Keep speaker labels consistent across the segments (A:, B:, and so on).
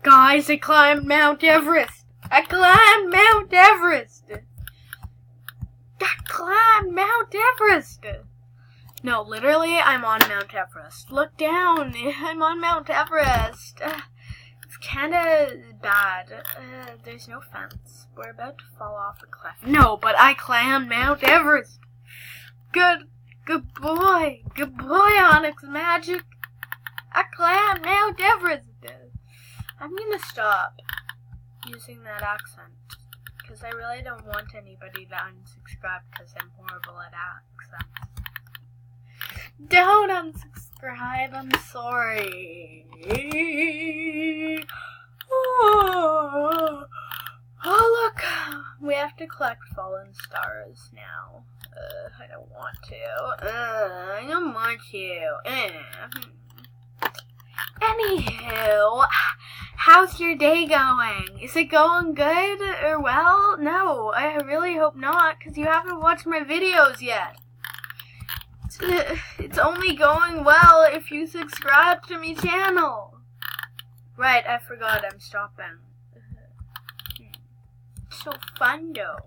A: Guys, I climbed Mount Everest. I climbed Mount Everest. No, literally, I'm on Mount Everest. Look down. I'm on Mount Everest. It's kind of bad. There's no fence. We're about to fall off a cliff. No, but I climbed Mount Everest. Good boy. Good boy, Onyx Magic. I climbed Mount Everest. I'm gonna stop using that accent, because I really don't want anybody to unsubscribe because I'm horrible at accents. Don't unsubscribe, I'm sorry. Oh, look, we have to collect fallen stars now. I don't want to. Anywho, how's your day going? Is it going good or well? No, I really hope not, because you haven't watched my videos yet. It's only going well if you subscribe to my channel. Right, I forgot I'm stopping. So fun though.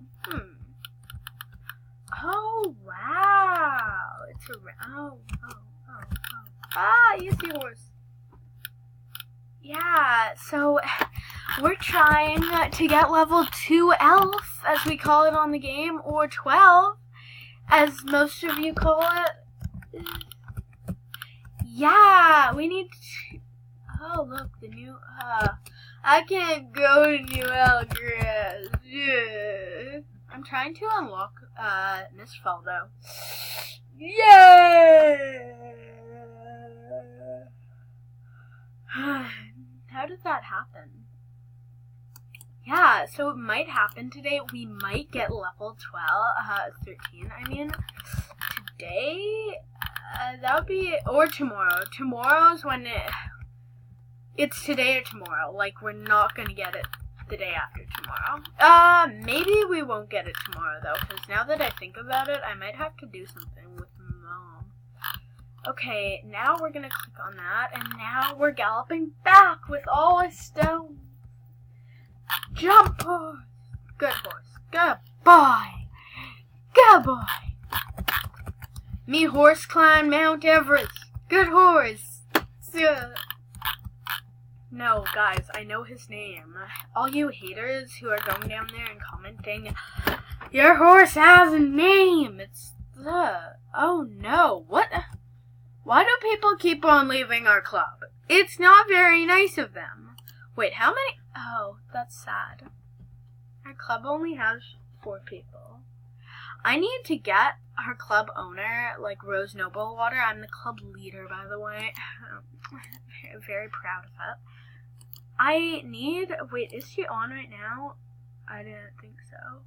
A: Oh wow. It's a easy horse. Yeah, so we're trying to get level 2 elf, as we call it on the game, or 12, as most of you call it. Yeah, we need to... Oh, look, the new... I can't go to New Elgris. I'm trying to unlock Mistfall, though. Yay! How did that happen? Yeah, so it might happen today. We might get level 13, I mean, today, that would be, or tomorrow. Tomorrow's when it's today or tomorrow. Like, we're not going to get it the day after tomorrow. Maybe we won't get it tomorrow, though, because now that I think about it, I might have to do something with Mom. Okay, now we're gonna click on that, and now we're galloping back with all our stones. Jump, horse. Good horse. Good boy. Good boy. Me horse climb Mount Everest. Good horse. No, guys, I know his name. All you haters who are going down there and commenting, your horse has a name. It's oh no, what? Why do people keep on leaving our club? It's not very nice of them. Wait, how many? Oh, that's sad. Our club only has 4 people. I need to get our club owner, like Rose Noblewater. I'm the club leader, by the way. I'm very proud of it. I need... Wait, is she on right now? I didn't think so.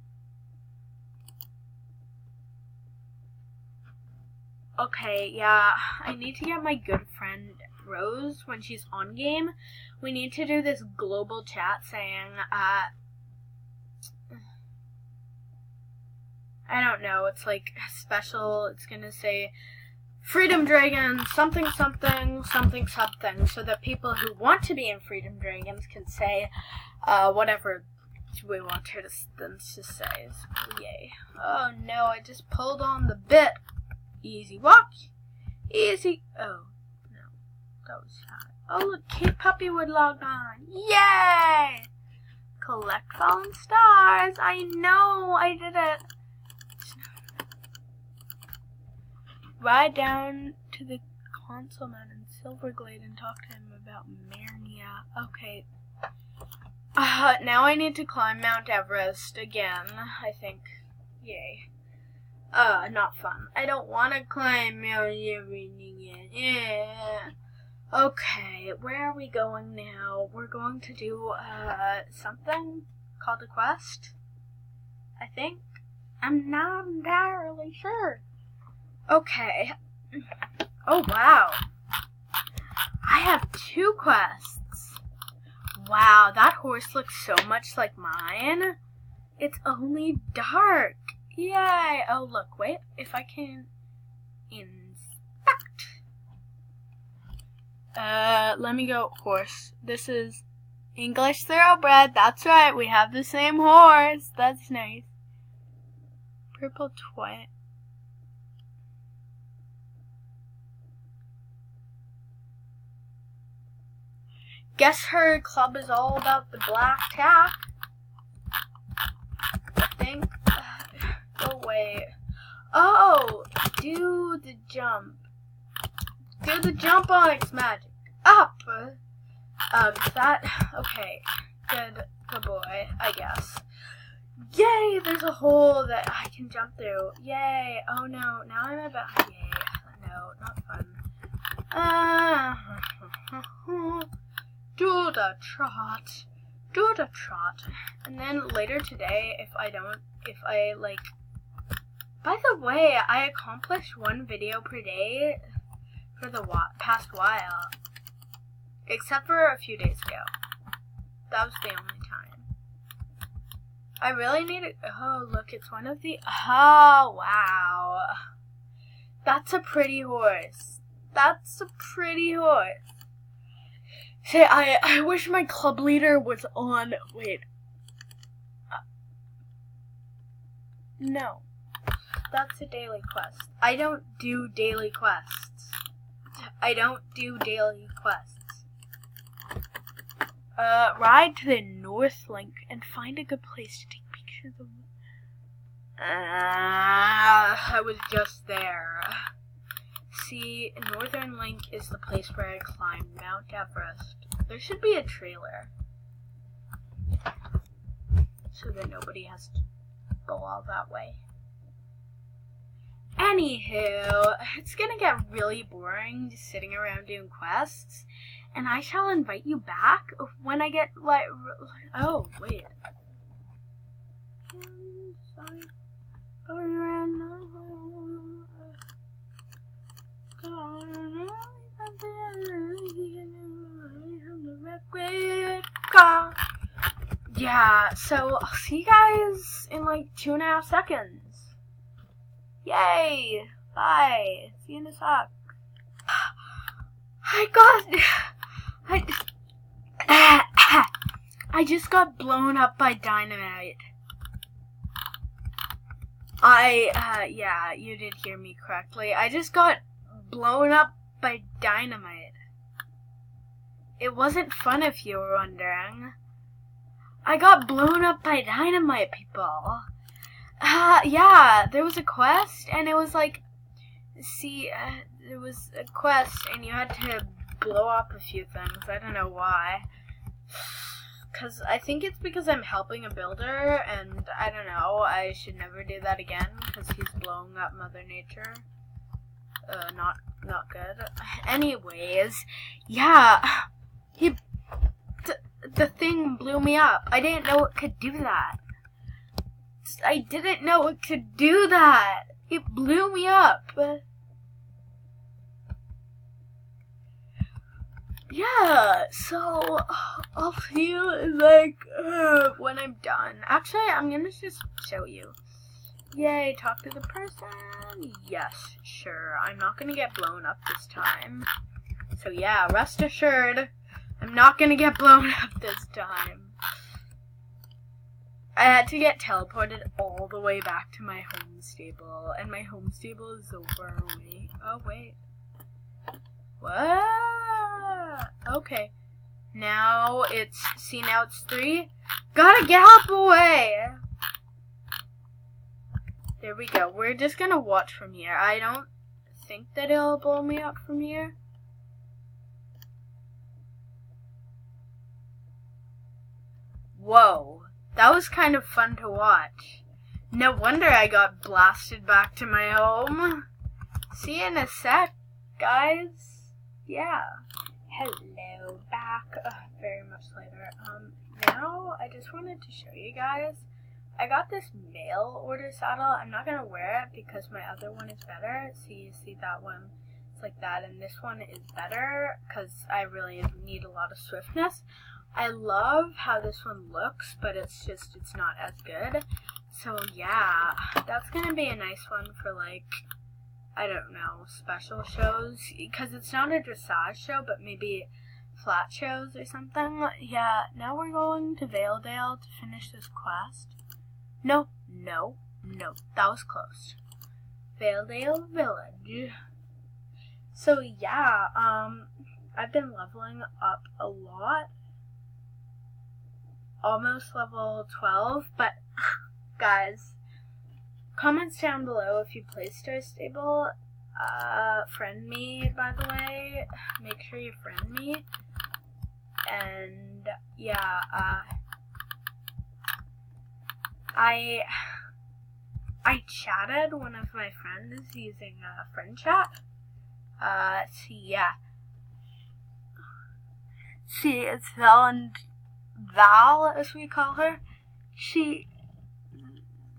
A: Okay, yeah, I need to get my good friend Rose when she's on game. We need to do this global chat saying, I don't know, it's like special, it's gonna say Freedom Dragon, something, something, something, something, so that people who want to be in Freedom Dragons can say, whatever we want them to say. So, yay. Oh no, I just pulled on the bit. Easy walk. Easy. Oh, no. That was sad. Oh, look, Kid Puppywood logged on. Yay! Collect fallen stars. I know, I did it. Ride down to the consulman in Silverglade and talk to him about Marnia. Okay. Now I need to climb Mount Everest again, I think. Yay. Not fun. I don't want to climb Mount Everest again. Yeah. Okay, where are we going now? We're going to do, something called a quest, I think. I'm not entirely sure. Okay. Oh, wow. I have 2 quests. Wow, that horse looks so much like mine. It's only dark. Yay! Oh, look, wait, if I can inspect. Let me go horse. This is English thoroughbred. That's right. We have the same horse. That's nice. Purple twit. Guess her club is all about the black tack. I think. Oh, wait. Oh, do the jump. Do the jump Onyx magic. Up! Okay. Good boy, I guess. Yay, there's a hole that I can jump through. Yay. Oh no, now I'm about, yay. No, not fun. Do the trot. Do the trot. And then later today, by the way, I accomplished 1 video per day for the past while. Except for a few days ago. That was the only time. I really need to, oh look, it's one of the, oh wow. That's a pretty horse. That's a pretty horse. Say, I wish my club leader was on, wait. No. That's a daily quest. I don't do daily quests. Ride to the North Link and find a good place to take pictures of I was just there. See, Northern Link is the place where I climbed Mount Everest. There should be a trailer. So that nobody has to go all that way. Anywho, it's gonna get really boring just sitting around doing quests. And I shall invite you back when I get, oh, wait. Yeah, so I'll see you guys in 2.5 seconds. Yay! Bye. See you in a sec. I just got blown up by dynamite. Yeah, you did hear me correctly. I just got blown up by dynamite. It wasn't fun if you were wondering. I got blown up by dynamite, people. Yeah, there was a quest, and it was there was a quest, and you had to blow up a few things. I don't know why. I think it's because I'm helping a builder, and I don't know, I should never do that again, because he's blowing up Mother Nature. Not good. Anyways, yeah, the thing blew me up. I didn't know it could do that. It blew me up. Yeah, so I'll see you when I'm done. Actually, I'm gonna just show you. Yay, talk to the person. Yes, sure. I'm not gonna get blown up this time. So yeah, rest assured, I'm not gonna get blown up this time. I had to get teleported all the way back to my home stable, and my home stable is over. Oh wait. What? Okay. Now it's 3. Gotta gallop away! There we go. We're just gonna watch from here. I don't think that it'll blow me up from here. Whoa. That was kind of fun to watch. No wonder I got blasted back to my home. See you in a sec, guys. Yeah. Hello, back. Very much later. Now I just wanted to show you guys. I got this mail order saddle. I'm not gonna wear it because my other one is better. See that one? It's like that, and this one is better because I really need a lot of swiftness. I love how this one looks, but it's not as good. So yeah, that's gonna be a nice one for I don't know, special shows, because it's not a dressage show, but maybe flat shows or something. Yeah, now we're going to Valedale to finish this quest. No, that was close. Valedale Village. So yeah, I've been leveling up a lot. Almost level 12, but guys, comments down below if you play Star Stable. Friend me, by the way. Make sure you friend me. And yeah, I chatted one of my friends using friend chat. So yeah. See, it's Val, as we call her.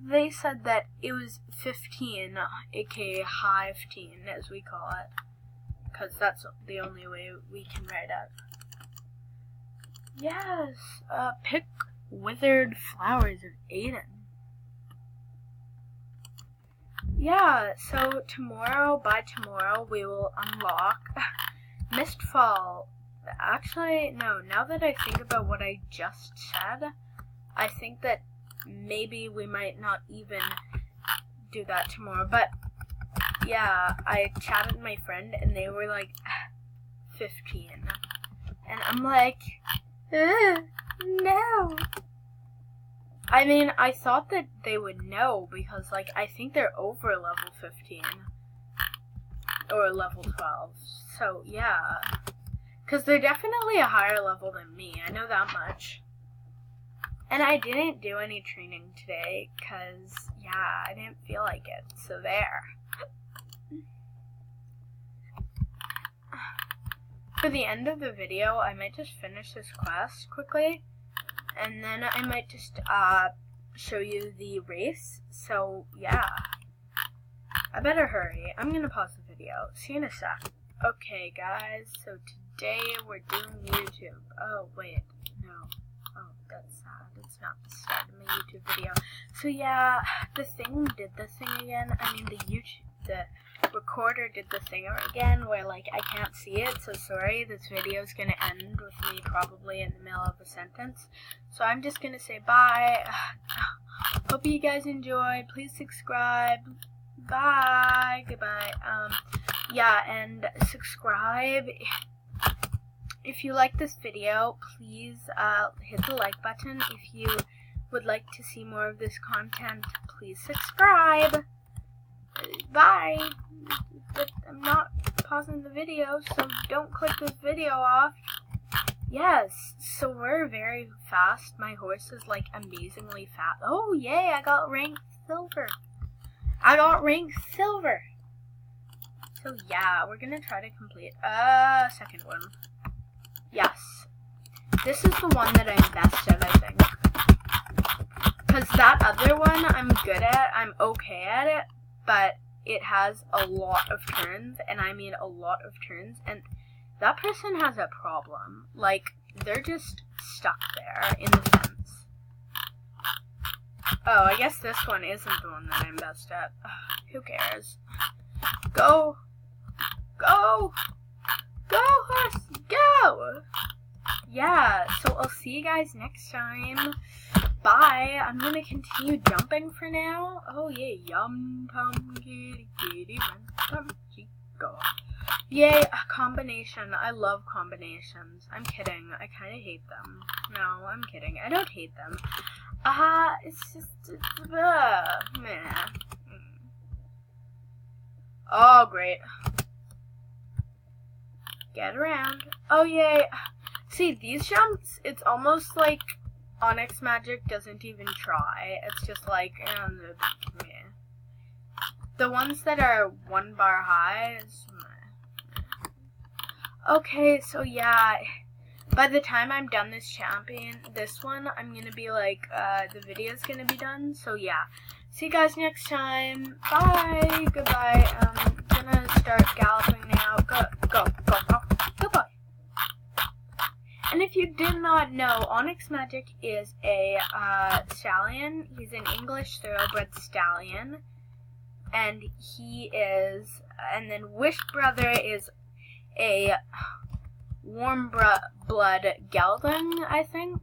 A: They said that it was 15, aka high 15, as we call it. Because that's the only way we can write it. Yes, pick Withered Flowers of Aiden. Yeah, so by tomorrow, we will unlock Mistfall. Actually, no, now that I think about what I just said, I think that maybe we might not even do that tomorrow. But yeah, I chatted with my friend and they were like 15. And I'm like, no. I mean, I thought that they would know because, like, I think they're over level 15 or level 12. So yeah, because they're definitely a higher level than me. I know that much. And I didn't do any training today because, yeah, I didn't feel like it. So there. For the end of the video, I might just finish this quest quickly. And then I might just show you the race. So, yeah. I better hurry. I'm going to pause the video. See you in a sec. Okay, guys. So today we're doing YouTube. Oh, wait. No. Oh, that's sad. It's not the start of my YouTube video. So yeah, the thing did the thing again. I mean, the recorder did the thing again where, like, I can't see it. So sorry, this video is gonna end with me probably in the middle of a sentence. So I'm just gonna say bye. Hope you guys enjoyed. Please subscribe. Bye. Goodbye. Yeah, and subscribe. If you like this video, please hit the like button. If you would like to see more of this content, please subscribe. Bye. But I'm not pausing the video, so don't click this video off. Yes, so we're very fast. My horse is, like, amazingly fast. Oh, yay, I got ranked silver. So yeah, we're gonna try to complete second one. Yes. This is the one that I'm best at, I think. Because that other one I'm good at, I'm okay at it, but it has a lot of turns, and I mean a lot of turns, and that person has a problem. Like, they're just stuck there in the fence. Oh, I guess this one isn't the one that I'm best at. Ugh, who cares? Go! Go! Go, horse! Go! Yeah, so I'll see you guys next time. Bye. I'm gonna continue jumping for now. Oh yeah, yum tum kitty kitty run tum go. Yay, a combination. I love combinations. I'm kidding. I kind of hate them. No, I'm kidding. I don't hate them. It's just meh. Oh great. Get around. Oh yay. See, these jumps, it's almost like Onyx Magic doesn't even try. It's just like, the ones that are 1 bar high is okay, so yeah, by the time I'm done this one, I'm gonna be like, the video's gonna be done, so yeah. See you guys next time. Bye. Goodbye. I'm gonna start galloping now. Go. Goodbye. And if you did not know, Onyx Magic is a stallion. He's an English thoroughbred stallion. And he is, and then Wish Brother is a Warm blood gelding, I think.